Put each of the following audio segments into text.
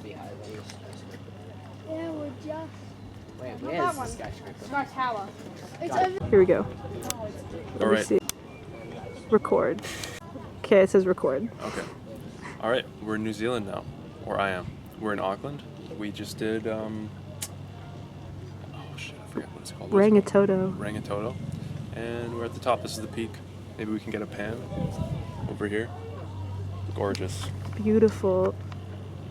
Yeah, we're just. Wait, where is the skyscraper? Smart Tower. It's over. Here we go. All right. See. Record. Okay, it says record. Okay. All right. We're in New Zealand now, or I am. We're in Auckland. We just did. Oh shit! I forget what it's called. Rangitoto. Rangitoto. And we're at the top. This is the peak. Maybe we can get a pan over here. Gorgeous. Beautiful.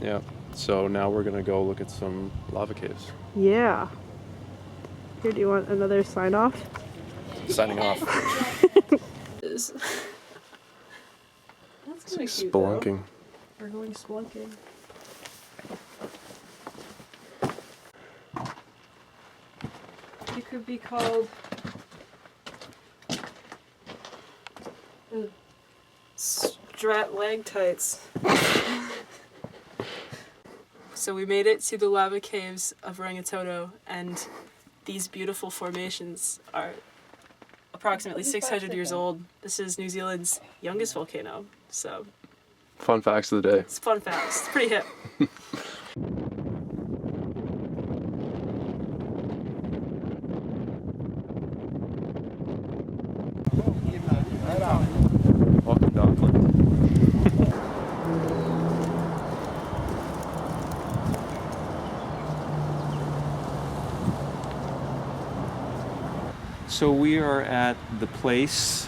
Yeah. So now we're gonna go look at some lava caves. Yeah. Here, do you want another sign off? Signing off. That's It's like spelunking. We're going spelunking. You could be called Strat-lagtites. So we made it to the lava caves of Rangitoto, and these beautiful formations are approximately 600 years old. This is New Zealand's youngest volcano, so Fun facts of the day. it's fun facts. It's pretty hip. Welcome to Auckland. So we are at the place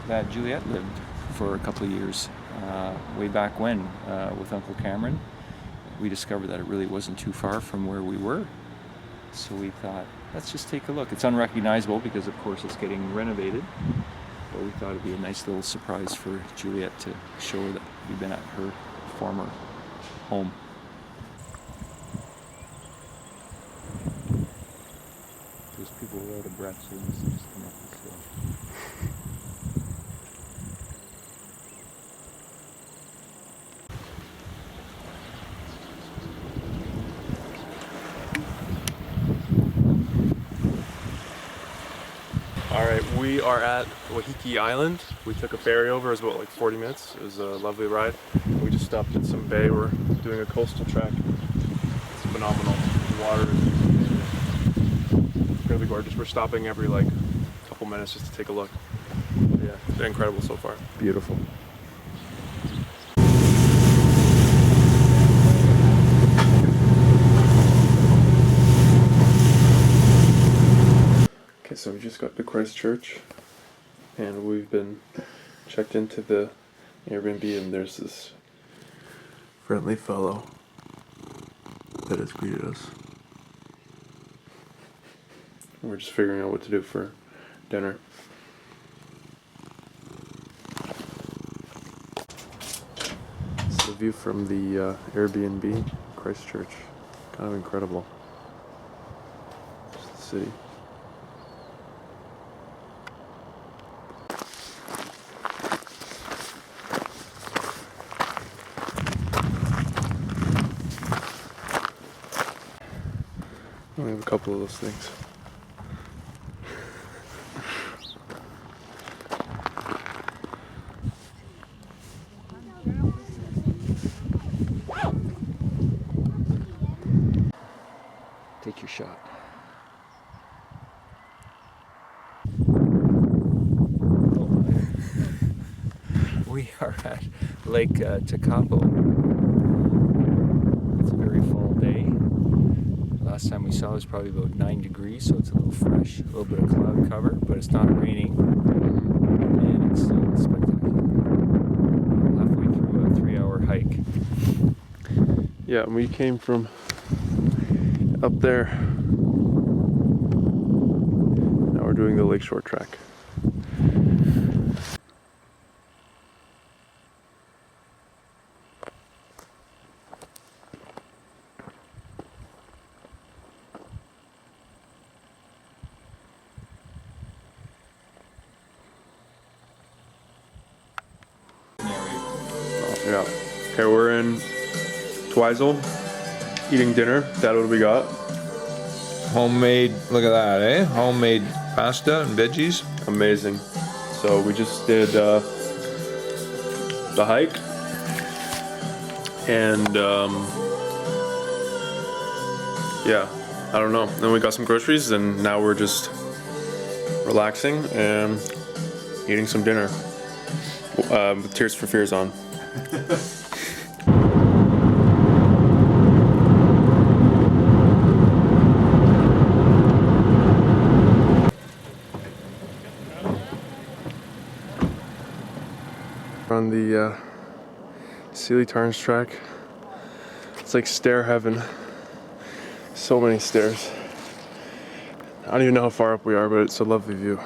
that Juliet lived for a couple of years, way back when, with Uncle Cameron. We discovered that it really wasn't too far from where we were. So we thought, let's just take a look. It's unrecognizable because of course it's getting renovated, but we thought it'd be a nice little surprise for Juliet to show her that we've been at her former home. There's people who are out of breath, so we must have just come up this hill. All right, we are at Wahiki Island. We took a ferry over. It was about like 40 minutes. It was a lovely ride. We just stopped at some bay. We're doing a coastal trek. It's phenomenal. The water is incredibly gorgeous. We're stopping every like couple minutes just to take a look. Yeah, it's been incredible so far. Beautiful. Okay, so we just got to Christchurch, and we've been checked into the Airbnb, and there's this friendly fellow that has greeted us. We're just figuring out what to do for dinner. It's the view from the Airbnb, Christchurch. Kind of incredible. Just the city. We have a couple of those things. Take your shot. We are at Lake Tekapo. It's a very fall day. Last time we saw it was probably about 9 degrees, so it's a little fresh, a little bit of cloud cover, but it's not raining, and it's still spectacular. Halfway through a 3-hour hike. Yeah, we came from up there. Now we're doing the Lakeshore Trek. Oh, yeah. Okay, we're in Twizel, eating dinner. Dad, what do we got? Homemade, look at that, eh? Homemade pasta and veggies. Amazing. So we just did the hike, and yeah, I don't know. Then we got some groceries and now we're just relaxing and eating some dinner with Tears for Fears on. On the Sealy Tarns track. It's like stair heaven. So many stairs. I don't even know how far up we are, but it's a lovely view.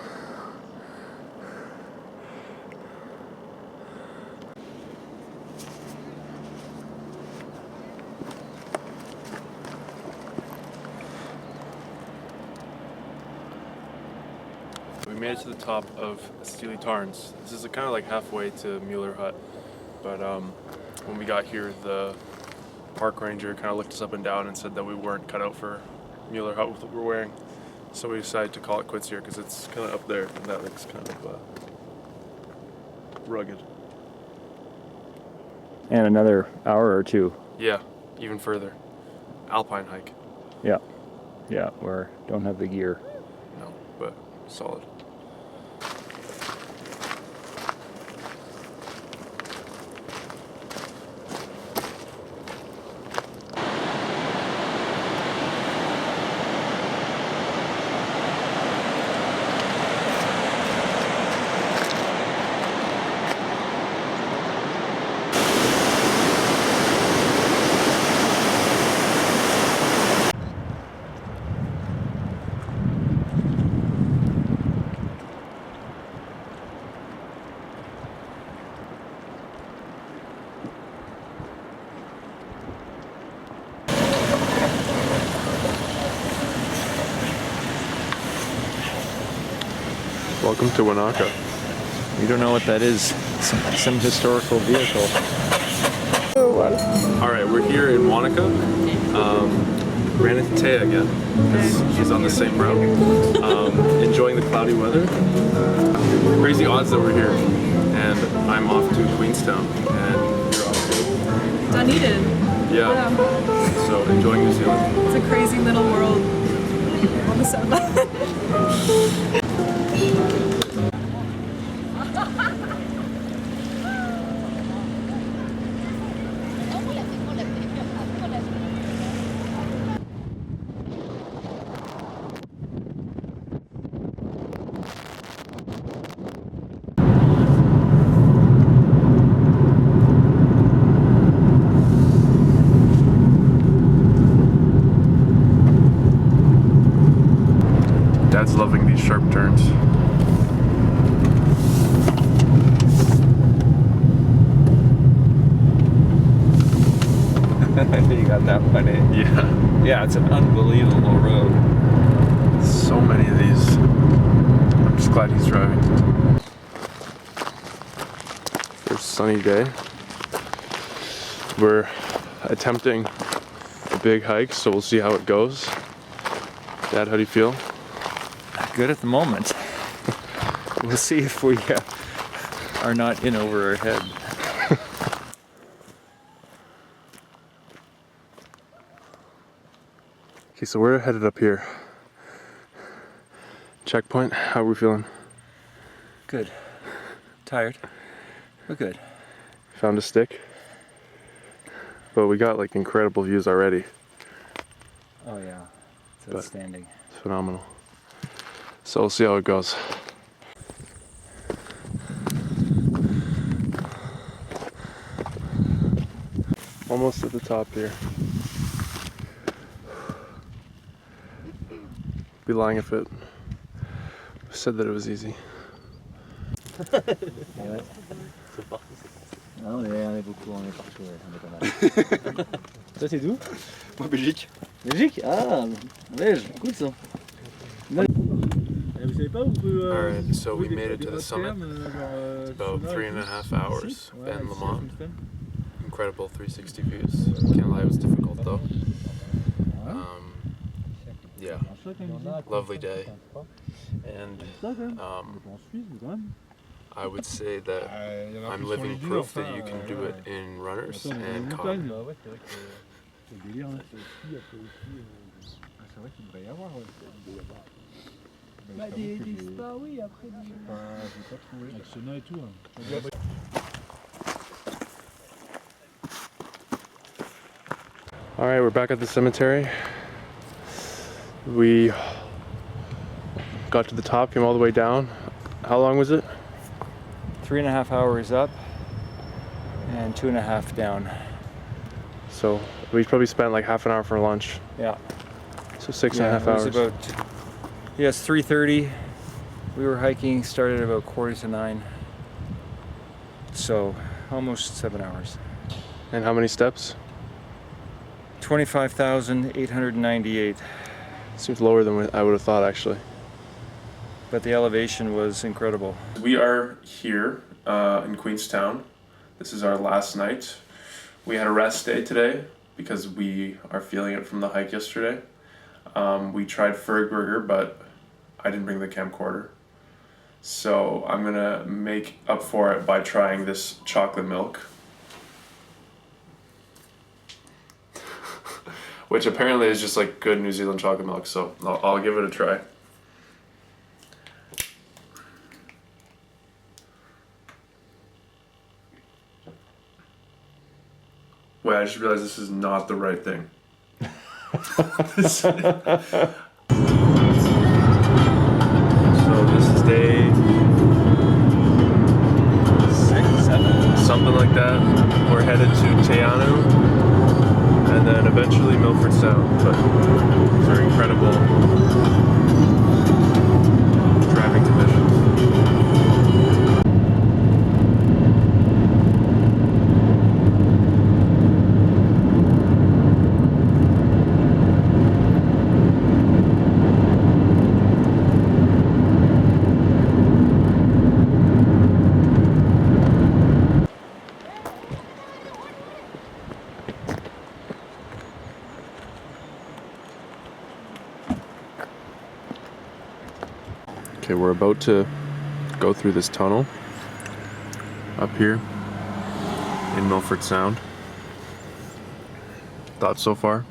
We made it to the top of Sealy Tarns. This is kind of like halfway to Mueller Hut, but when we got here, the park ranger kind of looked us up and down and said that we weren't cut out for Mueller Hut with what we're wearing. So we decided to call it quits here because it's kind of up there and that looks kind of rugged. And another hour or two. Yeah, even further. Alpine hike. Yeah, we don't have the gear. No, but solid. Welcome to Wanaka. We don't know what that is. Some historical vehicle. Alright, we're here in Wanaka. Ran into Taya again, because she's on the same route. Enjoying the cloudy weather. Crazy odds that we're here. And I'm off to Queenstown, and you're off to Dunedin. Yeah. So enjoying New Zealand. It's a crazy little world on the South Island. Dad's loving these sharp turns. You got that one, eh? Yeah. Yeah, it's an unbelievable road. So many of these. I'm just glad he's driving. First sunny day. We're attempting a big hike, so we'll see how it goes. Dad, how do you feel? Good at the moment. We'll see if we are not in over our head. Okay, so we're headed up here. Checkpoint, how are we feeling? Good. Tired, but good. Found a stick. But we got like incredible views already. Oh yeah, it's But- outstanding. It's phenomenal. So we'll see how it goes. Almost at the top here. Be lying if it said that it was easy. Non, on est beaucoup, on est partout, on est pas mal. Ça c'est d'où? Moi, Belgique. Belgique? Ah, Belge, cool ça. Vous savez pas, vous pouvez. Alright, so we made it to the summit. It's about 3.5 hours. Ben Lomond. Incredible 360 views. Can't lie, it was difficult though. Yeah, lovely day. And I would say that I'm living proof that you can do it in runners and calm. All right, we're back at the cemetery. We got to the top, came all the way down. How long was it? 3.5 hours up and 2.5 down. So we probably spent like half an hour for lunch. Yeah. So 6.5 It was hours. about, yes, 3:30. We were hiking, started at about 8:45. So almost 7 hours. And how many steps? 25,898. Seems lower than I would have thought, actually. But the elevation was incredible. We are here in Queenstown. This is our last night. We had a rest day today because we are feeling it from the hike yesterday. We tried Fergburger, but I didn't bring the camcorder. So I'm gonna make up for it by trying this chocolate milk. Which apparently is just like good New Zealand chocolate milk, so I'll give it a try. Wait, I just realized this is not the right thing. So this is day 6, 7. something like that. We're headed to Te Anau and then eventually Milford Sound, but these are incredible driving conditions. Okay, we're about to go through this tunnel up here in Milford Sound. Thoughts so far?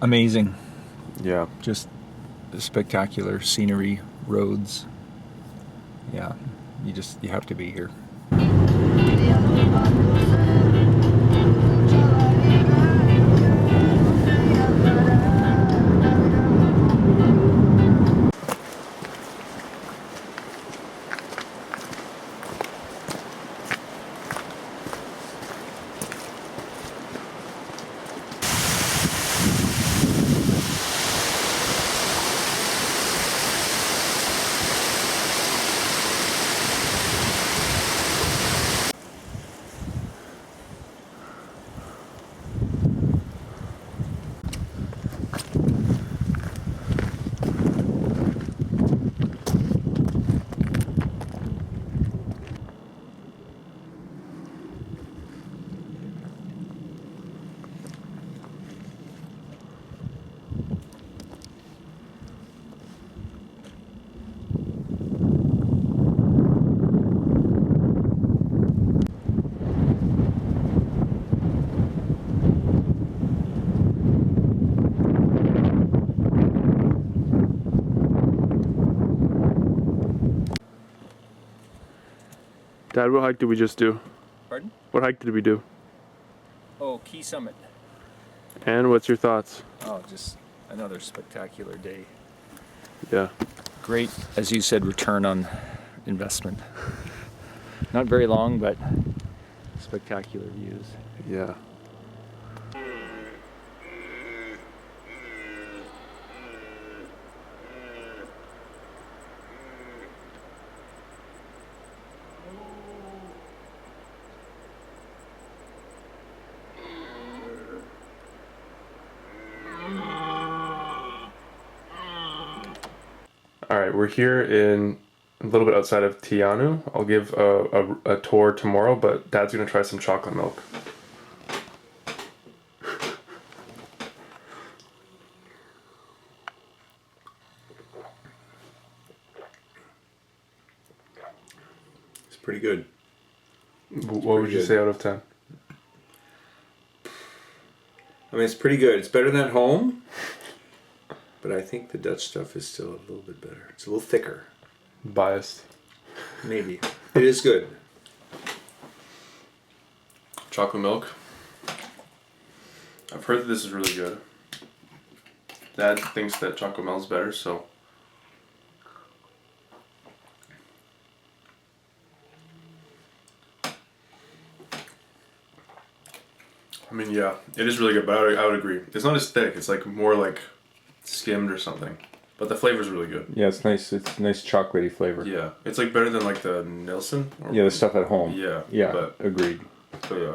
Amazing. Yeah. Just spectacular scenery, roads. Yeah, you have to be here. Dad, what hike did we just do? Pardon? What hike did we do? Oh, Key Summit. And what's your thoughts? Oh, just another spectacular day. Yeah. Great, as you said, return on investment. Not very long, but spectacular views. Yeah. All right, we're here in a little bit outside of Te Anau. I'll give a tour tomorrow, but Dad's gonna try some chocolate milk. It's pretty good. What would you say out of 10? I mean, it's pretty good. It's better than home, but I think the Dutch stuff is still a little bit better. It's a little thicker. Biased. Maybe. It is good. Chocolate milk. I've heard that this is really good. Dad thinks that chocolate milk is better, so. I mean, yeah, it is really good, but I would agree. It's not as thick. It's like more like skimmed or something. But the flavor's really good. Yeah, it's nice. It's nice chocolatey flavor. Yeah, it's like better than like the Nelson. Or Yeah, the stuff at home. Yeah. Yeah, But agreed. yeah.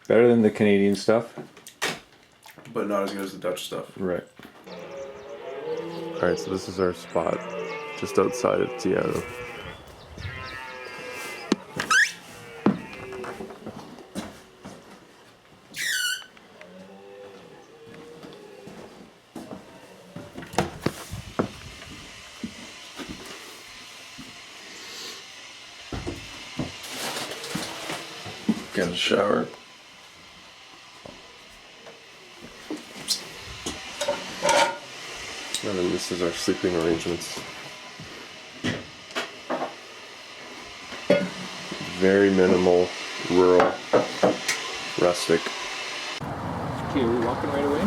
Better than the Canadian stuff. But not as good as the Dutch stuff. Right. Alright, so this is our spot just outside of Teatro. Get a shower. And then this is our sleeping arrangements. Very minimal, rural, rustic. Okay, are we walking right away?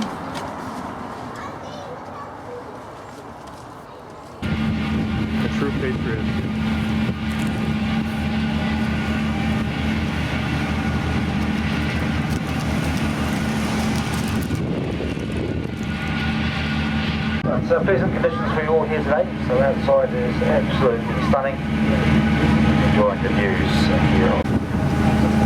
A true patriot. It's pleasant conditions for you all here today, so outside is absolutely stunning. Enjoying the views here.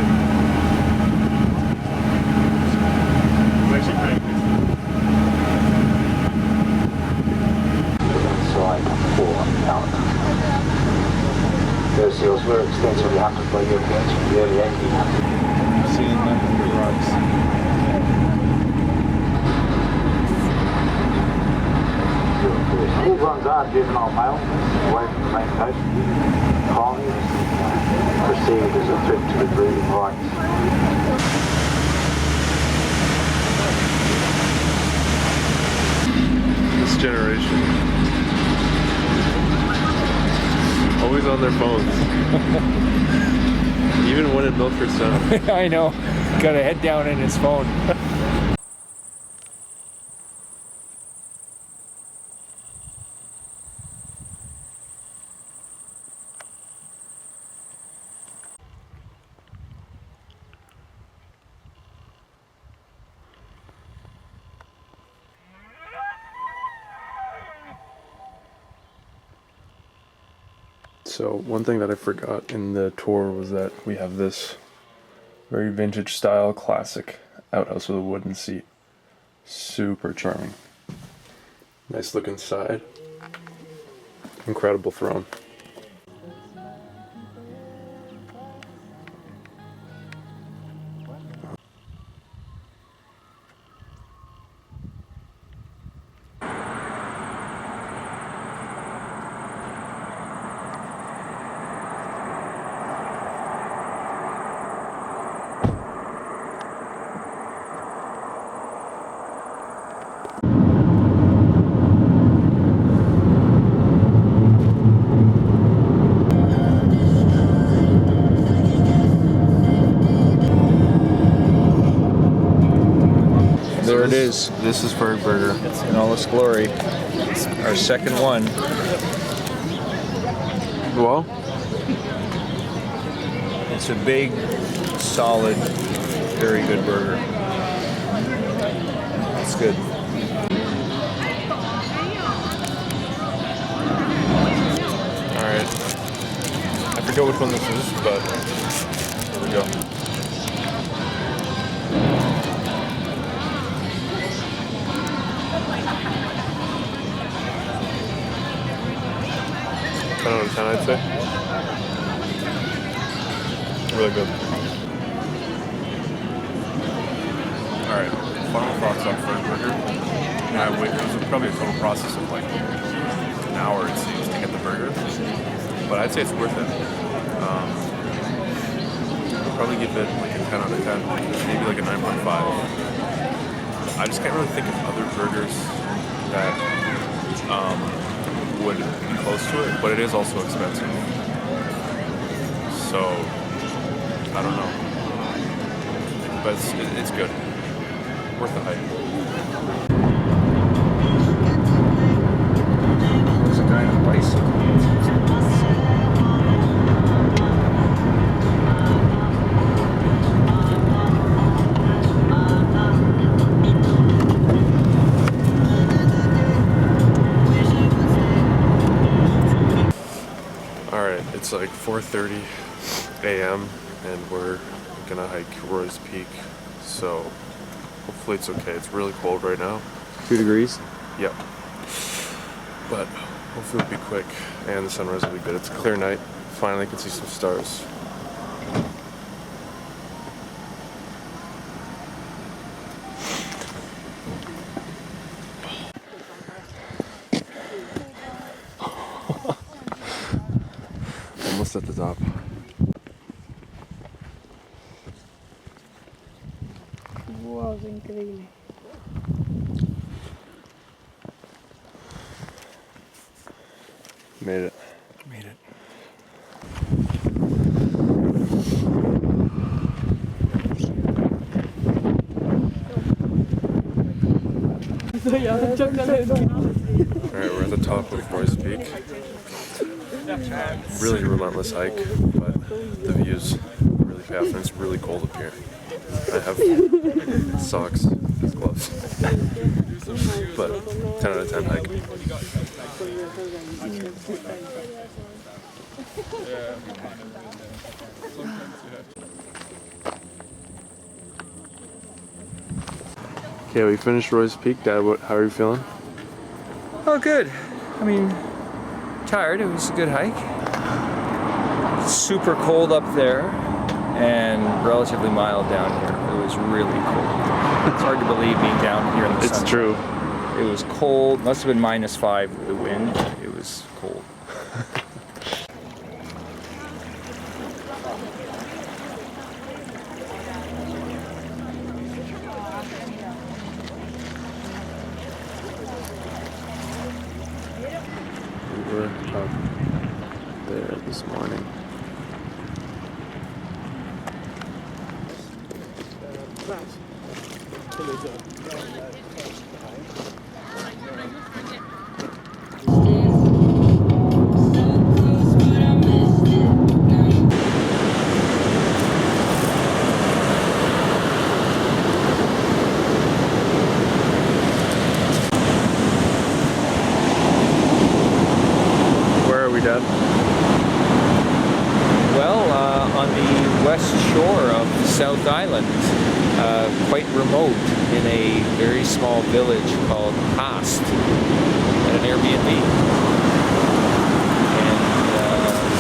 Slide 4 out. Those seals were extensively hunted by Europeans from the early 1800s. Seeing nothing but rocks. These ones are juvenile males, away from the main coast. Colonies perceived as a threat to the breeding rights. This generation. Always on their phones. Even one in Milford Sound. I know. Got a head down in his phone. So one thing that I forgot in the tour was that we have this very vintage style classic outhouse with a wooden seat. Super charming. Nice looking side. Incredible throne. There it is, This is Berg Burger. in all its glory. Our second one. Well, It's a big, solid, very good burger. It's good. alright. I forget which one this is, but here we go. Out of 10, I'd say. Really good. Alright, final thoughts on Berg Burger. And it was probably a total process of like an hour, it seems, to get the burger. But I'd say it's worth it. probably give it like a 10 out of 10, maybe like a 9.5. I just can't really think of other burgers that would be close to it, but it is also expensive. So, I don't know. But it's good. Worth the hype. There's a guy on a bicycle. Alright, it's like 4:30 a.m. and we're gonna hike Roy's Peak, so hopefully it's okay. It's really cold right now. 2 degrees. Yep. But hopefully it'll be quick and the sunrise will be good. It's a clear night. Finally can see some stars. Almost at the top. Wow, es increíble. Made it. Made it. Alright, we're at the top of Roy's Peak. Really relentless hike, but the views really pay off and it's really cold up here. I have socks as gloves. But 10 out of 10 hike. Okay, we finished Roy's Peak. Dad, how are you feeling? Oh, good. I mean, tired. It was a good hike. Super cold up there and relatively mild down here. It was really cold. It's hard to believe being down here in the sun. It's true. It was cold. Must have been -5 with the wind. It was cold. We were up there this morning. Where are we, Dad? Well, on the west shore of South Island, quite remote, in a very small village called Haast, at an Airbnb. And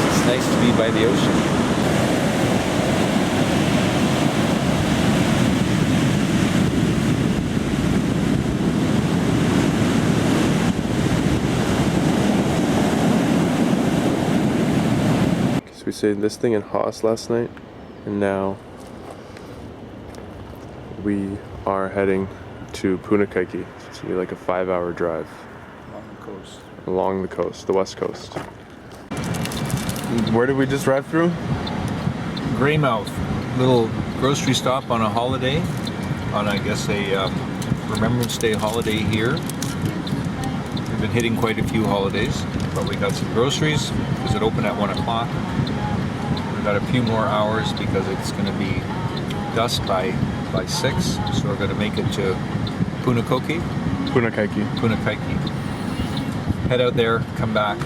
it's nice to be by the ocean. We stayed this thing in Haas last night, and now we are heading to Punakaiki. So it's gonna be like a 5-hour drive along the coast, the west coast. Where did we just drive through? Greymouth, little grocery stop on a holiday, on I guess a Remembrance Day holiday here. We've been hitting quite a few holidays, but we got some groceries because it opened at 1 o'clock. We've got a few more hours because it's going to be dusk by 6, so we're going to make it to Punakaiki. Head out there, come back.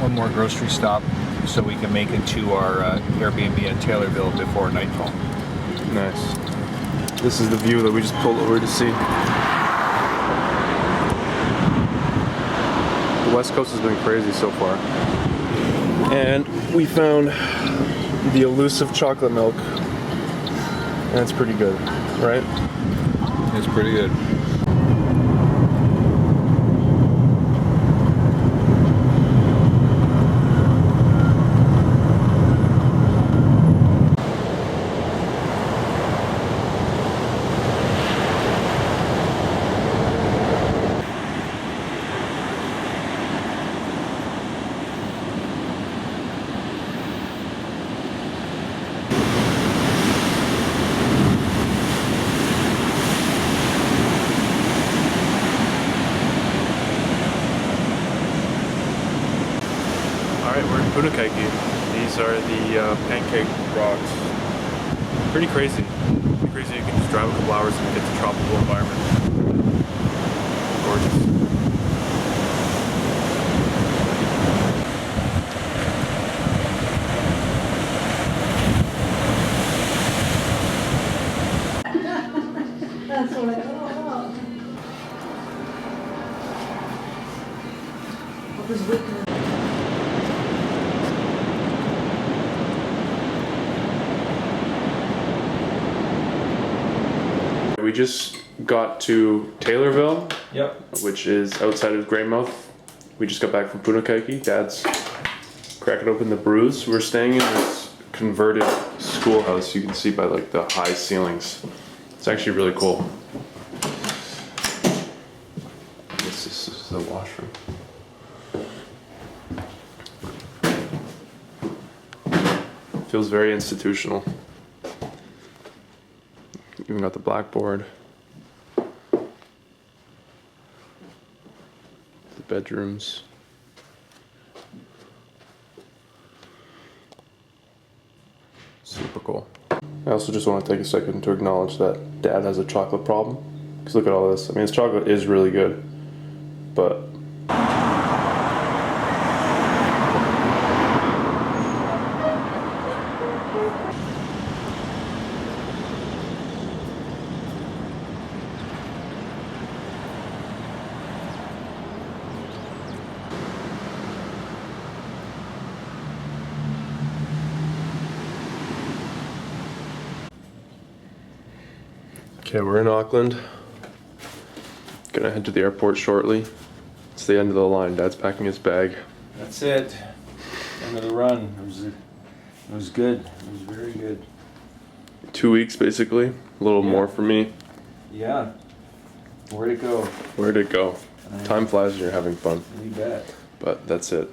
One more grocery stop so we can make it to our Airbnb in Taylorville before nightfall. Nice. This is the view that we just pulled over to see. The west coast has been crazy so far. And we found the elusive chocolate milk. And it's pretty good, right? It's pretty good. Punakaiki. These are the pancake rocks. Pretty crazy. Pretty crazy. You can just drive a couple hours and get to tropical environment. Gorgeous. We just got to Taylorville, Yep. which is outside of Greymouth. We just got back from Punakaiki. Dad's cracking open the brews. We're staying in this converted schoolhouse. You can see by like the high ceilings. It's actually really cool. This is the washroom. Feels very institutional. Even got the blackboard. The bedrooms. Super cool. I also just want to take a second to acknowledge that Dad has a chocolate problem. Because look at all this. I mean, his chocolate is really good, but okay, we're in Auckland. Gonna head to the airport shortly. It's the end of the line. Dad's packing his bag. That's it. End of the run. It was good. It was very good. 2 weeks basically. A little Yeah. more for me. Yeah. Where'd it go? Where'd it go? Time flies when you're having fun. You bet. But that's it.